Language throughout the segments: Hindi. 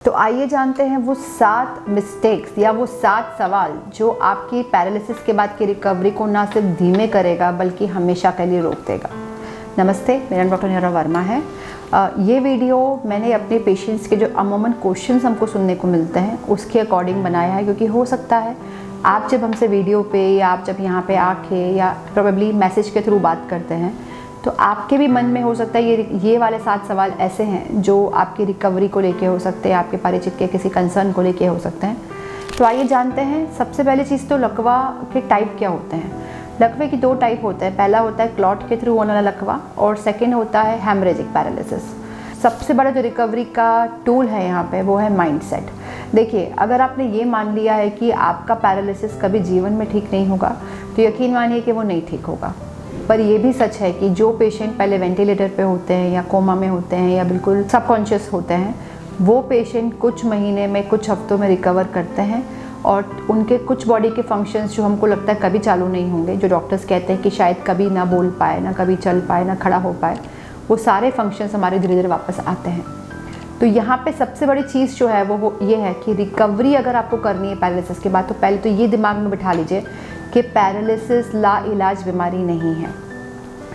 तो आइए जानते हैं वो 7 मिस्टेक्स या वो 7 सवाल जो आपकी पैरालिसिस के बाद की रिकवरी को ना सिर्फ धीमे करेगा बल्कि हमेशा के लिए रोक देगा। नमस्ते, मेरा नाम डॉक्टर नीरा वर्मा है। ये वीडियो मैंने अपने पेशेंट्स के जो अमूमन क्वेश्चंस हमको सुनने को मिलते हैं उसके अकॉर्डिंग बनाया है, क्योंकि हो सकता है आप जब हमसे वीडियो पे या आप जब यहाँ पे आके या प्रोबेबली मैसेज के थ्रू बात करते हैं तो आपके भी मन में हो सकता है ये वाले 7 सवाल ऐसे हैं जो आपकी रिकवरी को लेके हो सकते हैं, आपके परिचित के किसी कंसर्न को लेके हो सकते हैं। तो आइए जानते हैं। सबसे पहली चीज़ तो लकवा के टाइप क्या होते हैं। लकवे की 2 टाइप होते हैं। पहला होता है क्लॉट के थ्रू होने वाला लकवा और सेकेंड होता है हेमरेजिक पैरालिसिस। सबसे बड़ा जो रिकवरी का टूल है यहाँ पे वो है माइंडसेट। देखिए, अगर आपने ये मान लिया है कि आपका पैरालिसिस कभी जीवन में ठीक नहीं होगा तो यकीन मानिए कि वो नहीं ठीक होगा। पर ये भी सच है कि जो पेशेंट पहले वेंटिलेटर पे होते हैं या कोमा में होते हैं या बिल्कुल सबकॉन्शियस होते हैं, वो पेशेंट कुछ महीने में, कुछ हफ्तों में रिकवर करते हैं और उनके कुछ बॉडी के फंक्शंस जो हमको लगता है कभी चालू नहीं होंगे, जो डॉक्टर्स कहते हैं कि शायद कभी ना बोल पाए, ना कभी चल पाए, ना खड़ा हो पाए, वो सारे फंक्शंस हमारे धीरे धीरे वापस आते हैं। तो यहाँ पे सबसे बड़ी चीज़ जो है वो ये है कि रिकवरी अगर आपको करनी है पैरालिसिस के बाद तो पहले तो ये दिमाग में बिठा लीजिए कि पैरालिसिस लाइलाज बीमारी नहीं है।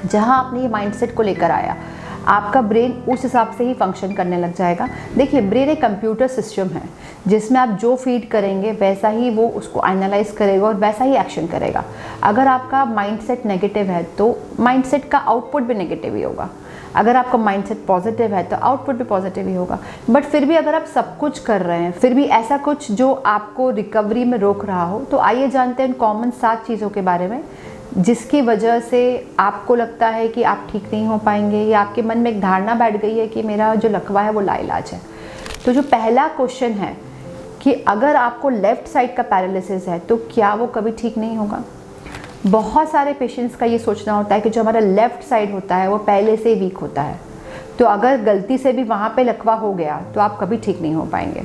जहाँ आपने ये माइंडसेट को लेकर आया, आपका ब्रेन उस हिसाब से ही फंक्शन करने लग जाएगा। देखिए, ब्रेन एक कंप्यूटर सिस्टम है जिसमें आप जो फीड करेंगे वैसा ही वो उसको एनालाइज करेगा और वैसा ही एक्शन करेगा। अगर आपका माइंडसेट नेगेटिव है तो माइंडसेट का आउटपुट भी नेगेटिव ही होगा। अगर आपका माइंडसेट पॉजिटिव है तो आउटपुट भी पॉजिटिव ही होगा। बट फिर भी अगर आप सब कुछ कर रहे हैं, फिर भी ऐसा कुछ जो आपको रिकवरी में रोक रहा हो, तो आइए जानते हैं कॉमन 7 चीज़ों के बारे में जिसकी वजह से आपको लगता है कि आप ठीक नहीं हो पाएंगे या आपके मन में एक धारणा बैठ गई है कि मेरा जो लकवा है वो लाइलाज है। तो जो पहला क्वेश्चन है कि अगर आपको लेफ़्ट साइड का पैरालिसिस है तो क्या वो कभी ठीक नहीं होगा। बहुत सारे पेशेंट्स का ये सोचना होता है कि जो हमारा लेफ़्ट साइड होता है वो पहले से वीक होता है, तो अगर गलती से भी वहाँ पे लकवा हो गया तो आप कभी ठीक नहीं हो पाएंगे।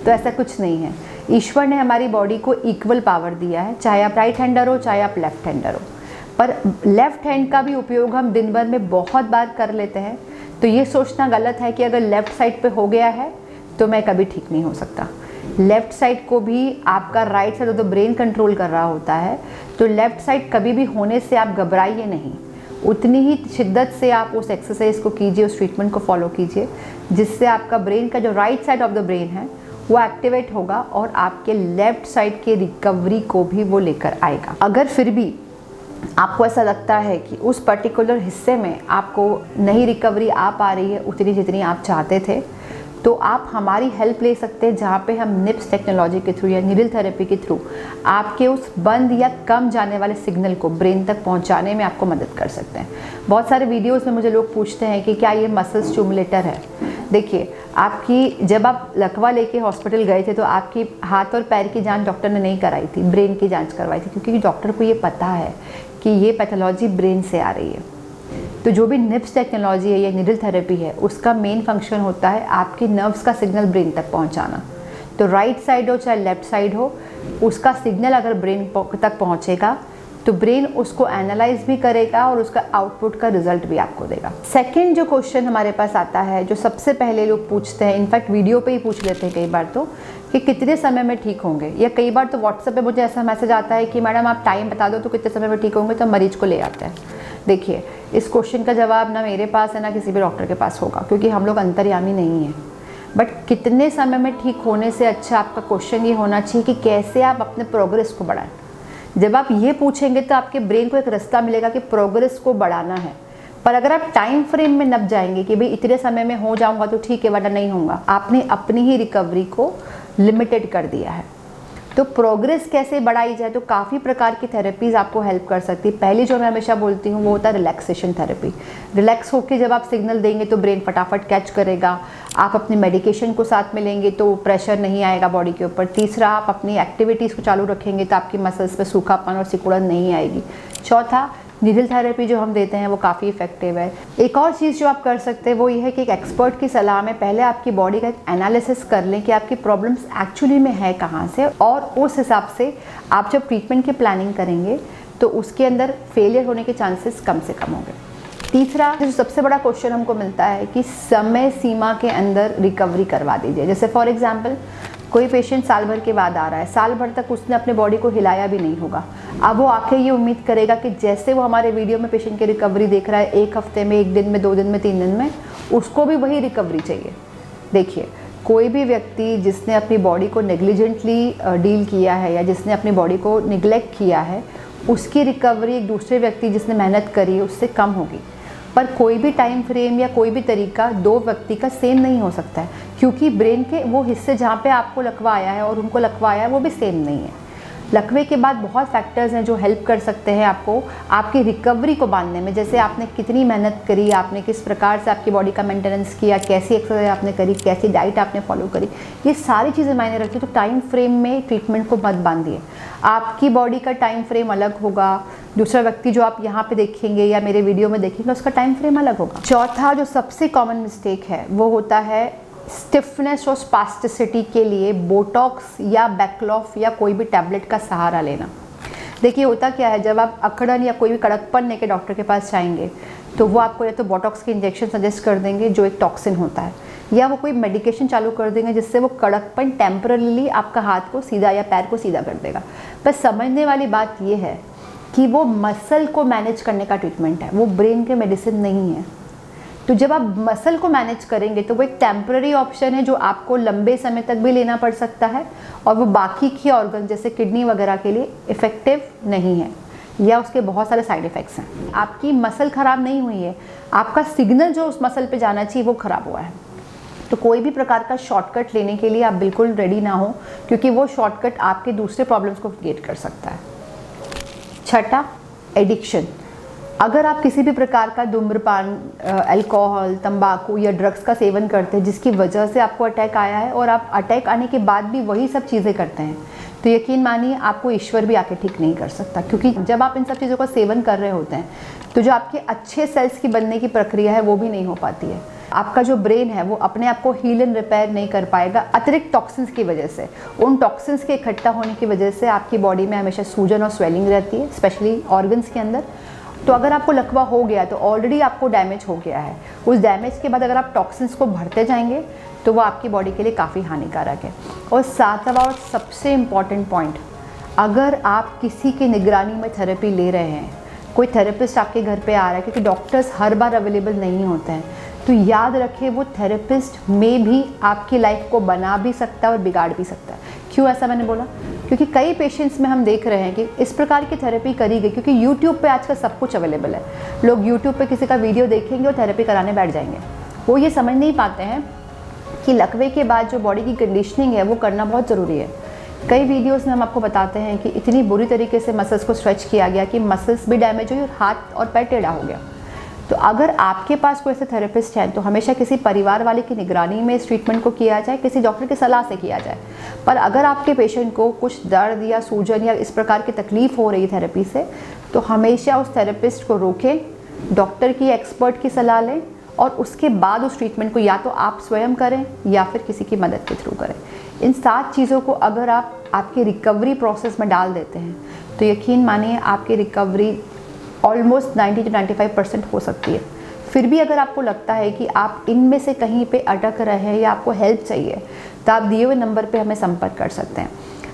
तो ऐसा कुछ नहीं है। ईश्वर ने हमारी बॉडी को इक्वल पावर दिया है, चाहे आप राइट हैंडर हो चाहे आप लेफ़्ट हैंडर हो। पर लेफ़्ट हैंड का भी उपयोग हम दिन भर में बहुत बार कर लेते हैं, तो ये सोचना गलत है कि अगर लेफ़्ट साइड पे हो गया है तो मैं कभी ठीक नहीं हो सकता। लेफ़्ट साइड को भी आपका right side of the brain control कर रहा होता है, तो लेफ़्ट साइड कभी भी होने से आप घबराइए नहीं। उतनी ही शिद्दत से आप उस एक्सरसाइज को कीजिए, उस ट्रीटमेंट को फॉलो कीजिए, जिससे आपका ब्रेन का जो right side of the brain है वो एक्टिवेट होगा और आपके लेफ़्ट साइड के रिकवरी को भी वो लेकर आएगा। अगर फिर भी आपको ऐसा लगता है कि उस पर्टिकुलर हिस्से में आपको नहीं रिकवरी आ पा रही है उतनी जितनी आप चाहते थे, तो आप हमारी हेल्प ले सकते हैं, जहाँ पे हम निप्स टेक्नोलॉजी के थ्रू या नीडल थेरेपी के थ्रू आपके उस बंद या कम जाने वाले सिग्नल को ब्रेन तक पहुँचाने में आपको मदद कर सकते हैं। बहुत सारे वीडियोस में मुझे लोग पूछते हैं कि क्या ये मसल स्टिमुलेटर है। देखिए, आपकी जब आप लकवा लेके हॉस्पिटल गए थे तो आपकी हाथ और पैर की जांच डॉक्टर ने नहीं कराई थी, ब्रेन की जांच करवाई थी, क्योंकि डॉक्टर को ये पता है कि ये पैथोलॉजी ब्रेन से आ रही है। तो जो भी निप्स टेक्नोलॉजी है या नीडल थेरेपी है, उसका मेन फंक्शन होता है आपके नर्व्स का सिग्नल ब्रेन तक पहुंचाना। तो राइट साइड हो चाहे लेफ्ट साइड हो, उसका सिग्नल अगर ब्रेन तक पहुंचेगा तो ब्रेन उसको एनालाइज भी करेगा और उसका आउटपुट का रिजल्ट भी आपको देगा। सेकंड जो क्वेश्चन हमारे पास आता है, जो सबसे पहले लोग पूछते हैं, इनफैक्ट वीडियो पे ही पूछ लेते हैं कई बार तो, कि कितने समय में ठीक होंगे, या कई बार तो व्हाट्सएप पे मुझे ऐसा मैसेज आता है कि मैडम आप टाइम बता दो तो कितने समय में ठीक होंगे, तो मरीज को ले आते हैं। देखिए, इस क्वेश्चन का जवाब ना मेरे पास है ना किसी भी डॉक्टर के पास होगा, क्योंकि हम लोग अंतर्यामी नहीं हैं। बट कितने समय में ठीक होने से अच्छा आपका क्वेश्चन ये होना चाहिए कि कैसे आप अपने प्रोग्रेस को बढ़ाएं। जब आप ये पूछेंगे तो आपके ब्रेन को एक रास्ता मिलेगा कि प्रोग्रेस को बढ़ाना है। पर अगर आप टाइम फ्रेम में नप जाएंगे कि भाई इतने समय में हो जाऊंगा तो ठीक है वरना नहीं होगा, आपने अपनी ही रिकवरी को लिमिटेड कर दिया है। तो प्रोग्रेस कैसे बढ़ाई जाए, तो काफ़ी प्रकार की थेरेपीज़ आपको हेल्प कर सकती है। पहली जो मैं हमेशा बोलती हूँ वो होता है रिलैक्सेशन थेरेपी। रिलैक्स होकर जब आप सिग्नल देंगे तो ब्रेन फटाफट कैच करेगा। आप अपनी मेडिकेशन को साथ में लेंगे तो प्रेशर नहीं आएगा बॉडी के ऊपर। तीसरा, आप अपनी एक्टिविटीज़ को चालू रखेंगे तो आपकी मसल्स पे सूखापन और सिकुड़न नहीं आएगी। चौथा, नीडल थेरेपी जो हम देते हैं वो काफ़ी इफेक्टिव है। एक और चीज़ जो आप कर सकते हैं वो ये है कि एक एक्सपर्ट की सलाह में पहले आपकी बॉडी का एक एनालिसिस कर लें कि आपकी प्रॉब्लम्स एक्चुअली में है कहाँ से, और उस हिसाब से आप जब ट्रीटमेंट की प्लानिंग करेंगे तो उसके अंदर फेलियर होने के चांसेस कम से कम होंगे। तीसरा जो सबसे बड़ा क्वेश्चन हमको मिलता है कि समय सीमा के अंदर रिकवरी करवा दीजिए। जैसे फॉर एग्जांपल कोई पेशेंट साल भर के बाद आ रहा है, साल भर तक उसने अपने बॉडी को हिलाया भी नहीं होगा। अब वो आके ये उम्मीद करेगा कि जैसे वो हमारे वीडियो में पेशेंट की रिकवरी देख रहा है, 1 हफ्ते में, 1 दिन में, 2 दिन में, 3 दिन में, उसको भी वही रिकवरी चाहिए। देखिए, कोई भी व्यक्ति जिसने अपनी बॉडी को नेग्लिजेंटली डील किया है या जिसने अपनी बॉडी को निगलेक्ट किया है, उसकी रिकवरी एक दूसरे व्यक्ति जिसने मेहनत करी है उससे कम होगी। पर कोई भी टाइम फ्रेम या कोई भी तरीका 2 व्यक्ति का सेम नहीं हो सकता है, क्योंकि ब्रेन के वो हिस्से जहाँ पे आपको लकवा आया है और उनको लकवा आया है वो भी सेम नहीं है। लकवे के बाद बहुत फैक्टर्स हैं जो हेल्प कर सकते हैं आपको आपकी रिकवरी को बांधने में। जैसे आपने कितनी मेहनत करी, आपने किस प्रकार से आपकी बॉडी का मेंटेनेंस किया, कैसी एक्सरसाइज आपने करी, कैसी डाइट आपने फॉलो करी, ये सारी चीज़ें मायने रखती है। तो टाइम फ्रेम में ट्रीटमेंट को मत बांधिए। आपकी बॉडी का टाइम फ्रेम अलग होगा, दूसरा व्यक्ति जो आप यहाँ पे देखेंगे या मेरे वीडियो में देखेंगे उसका टाइम फ्रेम अलग होगा। चौथा जो सबसे कॉमन मिस्टेक है वो होता है स्टिफनेस और स्पास्टिसिटी के लिए बोटॉक्स या बैकलॉफ या कोई भी टैबलेट का सहारा लेना। देखिए, होता क्या है, जब आप अकड़न या कोई भी कड़कपन लेके डॉक्टर के पास जाएंगे तो वो आपको या तो बोटॉक्स के इंजेक्शन सजेस्ट कर देंगे जो एक टॉक्सिन होता है, या वो कोई मेडिकेशन चालू कर देंगे जिससे वो कड़कपन टेम्पररीली आपका हाथ को सीधा या पैर को सीधा कर देगा। पर समझने वाली बात ये है कि वो मसल को मैनेज करने का ट्रीटमेंट है, वो ब्रेन के मेडिसिन नहीं है। तो जब आप मसल को मैनेज करेंगे तो वो एक टेम्पररी ऑप्शन है जो आपको लंबे समय तक भी लेना पड़ सकता है और वो बाकी के ऑर्गन जैसे किडनी वगैरह के लिए इफ़ेक्टिव नहीं है या उसके बहुत सारे साइड इफ़ेक्ट्स हैं। आपकी मसल ख़राब नहीं हुई है, आपका सिग्नल जो उस मसल पे जाना चाहिए वो ख़राब हुआ है। तो कोई भी प्रकार का शॉर्टकट लेने के लिए आप बिल्कुल रेडी ना हो, क्योंकि वो शॉर्टकट आपके दूसरे प्रॉब्लम्स को क्रिएट कर सकता है। छठा, एडिक्शन। अगर आप किसी भी प्रकार का धूम्रपान, अल्कोहल, तंबाकू या ड्रग्स का सेवन करते हैं जिसकी वजह से आपको अटैक आया है और आप अटैक आने के बाद भी वही सब चीज़ें करते हैं, तो यकीन मानिए आपको ईश्वर भी आके ठीक नहीं कर सकता। क्योंकि जब आप इन सब चीज़ों का सेवन कर रहे होते हैं तो जो आपके अच्छे सेल्स की बनने की प्रक्रिया है वो भी नहीं हो पाती है। आपका जो ब्रेन है वो अपने आप को हील एंड रिपेयर नहीं कर पाएगा अतिरिक्त टॉक्सिन्स की वजह से। उन टॉक्सिन्स के इकट्ठा होने की वजह से आपकी बॉडी में हमेशा सूजन और स्वेलिंग रहती है, स्पेशली ऑर्गन्स के अंदर। तो अगर आपको लकवा हो गया तो ऑलरेडी आपको डैमेज हो गया है, उस डैमेज के बाद अगर आप टॉक्सिन्स को भरते जाएंगे तो वो आपकी बॉडी के लिए काफ़ी हानिकारक है। और सातवां और सबसे इम्पॉर्टेंट पॉइंट, अगर आप किसी की निगरानी में थेरेपी ले रहे हैं, कोई थेरेपिस्ट आपके घर पे आ रहा है, क्योंकि डॉक्टर्स हर बार अवेलेबल नहीं होते हैं, तो याद रखिए वो थेरेपिस्ट में भी आपकी लाइफ को बना भी सकता है और बिगाड़ भी सकता है। क्यों ऐसा मैंने बोला? क्योंकि कई पेशेंट्स में हम देख रहे हैं कि इस प्रकार की थेरेपी करी गई, क्योंकि यूट्यूब पे आजकल सब कुछ अवेलेबल है। लोग यूट्यूब पे किसी का वीडियो देखेंगे और थेरेपी कराने बैठ जाएंगे। वो ये समझ नहीं पाते हैं कि लकवे के बाद जो बॉडी की कंडीशनिंग है वो करना बहुत ज़रूरी है। कई वीडियोस में हम आपको बताते हैं कि इतनी बुरी तरीके से मसल्स को स्ट्रेच किया गया कि मसल्स भी डैमेज हुई और हाथ और पैर टेढ़ा हो गया। तो अगर आपके पास कोई ऐसे थेरेपिस्ट है तो हमेशा किसी परिवार वाले की निगरानी में इस ट्रीटमेंट को किया जाए, किसी डॉक्टर की सलाह से किया जाए। पर अगर आपके पेशेंट को कुछ दर्द या सूजन या इस प्रकार की तकलीफ़ हो रही है थेरेपी से, तो हमेशा उस थेरेपिस्ट को रोकें, डॉक्टर की, एक्सपर्ट की सलाह लें और उसके बाद उस ट्रीटमेंट को या तो आप स्वयं करें या फिर किसी की मदद के थ्रू करें। इन 7 चीज़ों को अगर आप आपके रिकवरी प्रोसेस में डाल देते हैं तो यकीन मानिए आपकी रिकवरी ऑलमोस्ट 90 to 95% हो सकती है। फिर भी अगर आपको लगता है कि आप इनमें से कहीं पे अटक रहे हैं या आपको हेल्प चाहिए तो आप दिए हुए नंबर पे हमें संपर्क कर सकते हैं।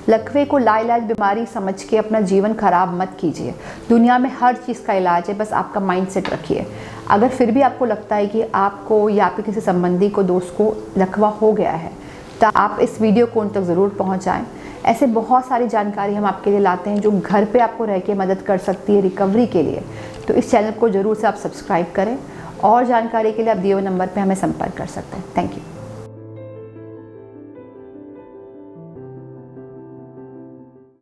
लकवे को लाइलाज बीमारी समझ के अपना जीवन खराब मत कीजिए। दुनिया में हर चीज़ का इलाज है, बस आपका माइंड सेट रखिए। अगर फिर भी आपको लगता है कि आपको या आपके किसी संबंधी को, दोस्त को लकवा हो गया है तो आप इस वीडियो को उन तक ज़रूर पहुँचाएँ। ऐसे बहुत सारी जानकारी हम आपके लिए लाते हैं जो घर पे आपको रह के मदद कर सकती है रिकवरी के लिए। तो इस चैनल को ज़रूर से आप सब्सक्राइब करें और जानकारी के लिए आप दिए हुए नंबर पे हमें संपर्क कर सकते हैं। Thank you.